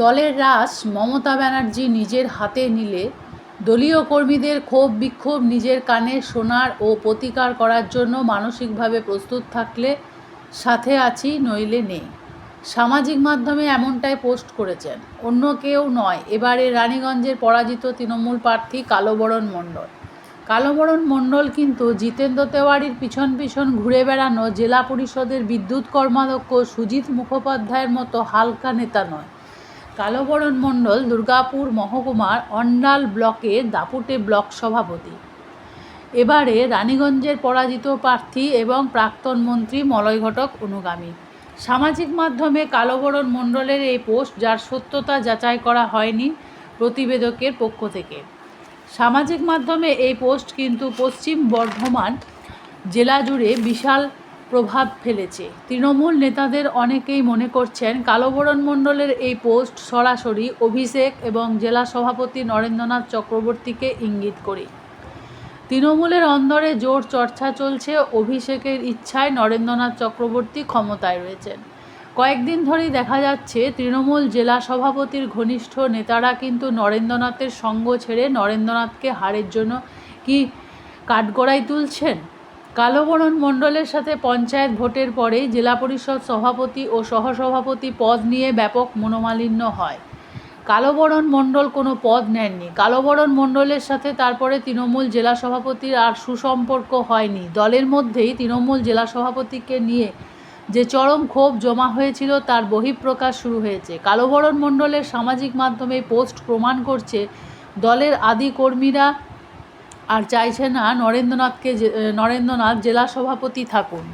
দলের রাশ মমতা ব্যানার্জি নিজের হাতে নিলে দলীয় কর্মীদের ক্ষোভ বিক্ষোভ নিজের কানে শোনার ও প্রতিকার করার জন্য মানসিকভাবে প্রস্তুত থাকলে সাথে আছি, নইলে নেই। সামাজিক মাধ্যমে এমনটাই পোস্ট করেছেন অন্য কেউ নয়, এবারে রানীগঞ্জের পরাজিত তৃণমূল প্রার্থী কালবরণ মণ্ডল। কালবরণ মণ্ডল কিন্তু জিতেন্দ্র তেওয়ারির পিছন পিছন ঘুরে বেড়ানো জেলা পরিষদের বিদ্যুৎ কর্মাধ্যক্ষ সুজিত মুখোপাধ্যায়ের মতো হালকা নেতা নয়। কালবরণ মণ্ডল দুর্গাপুর মহকুমার অন্ডাল ব্লকের দাপুটে ব্লক সভাপতি, এবারে রানীগঞ্জের পরাজিত প্রার্থী এবং প্রাক্তন মন্ত্রী মলয় ঘটক অনুগামী। সামাজিক মাধ্যমে কালবরণ মণ্ডলের এই পোস্ট, যার সত্যতা যাচাই করা হয়নি প্রতিবেদকের পক্ষ থেকে। সামাজিক মাধ্যমে এই পোস্ট কিন্তু পশ্চিম বর্ধমান জেলা জুড়ে বিশাল প্রভাব ফেলেছে। তৃণমূল নেতাদের অনেকেই মনে করছেন কালবরণ মণ্ডলের এই পোস্ট সরাসরি অভিষেক এবং জেলা সভাপতি নরেন্দ্রনাথ চক্রবর্তীকে ইঙ্গিত করে। তৃণমূলের অন্দরে জোর চর্চা চলছে, অভিষেকের ইচ্ছায় নরেন্দ্রনাথ চক্রবর্তী ক্ষমতায় রয়েছেন। কয়েকদিন ধরেই দেখা যাচ্ছে তৃণমূল জেলা সভাপতির ঘনিষ্ঠ নেতারা কিন্তু নরেন্দ্রনাথের সঙ্গ ছেড়ে নরেন্দ্রনাথকে হারের জন্য কি কাঠগড়ায় তুলছেন। কালবরণ মণ্ডলের সাথে পঞ্চায়েত ভোটের পরেই জেলা পরিষদ সভাপতি ও সহসভাপতি পদ নিয়ে ব্যাপক মনোমালিন্য হয়। কালবরণ মণ্ডল কোনো পদ নেননি। কালবরণ মণ্ডলের সাথে তারপরে তৃণমূল জেলা সভাপতির আর সুসম্পর্ক হয়নি। দলের মধ্যেই তৃণমূল জেলা সভাপতিকে নিয়ে যে চরম ক্ষোভ জমা হয়েছিল তার বহিঃপ্রকাশ শুরু হয়েছে। কালবরণ মণ্ডলের সামাজিক মাধ্যমে পোস্ট প্রমাণ করছে দলের আদি কর্মীরা আর চাইছে না নরেন্দ্রনাথ জেলা সভাপতি থাকুন।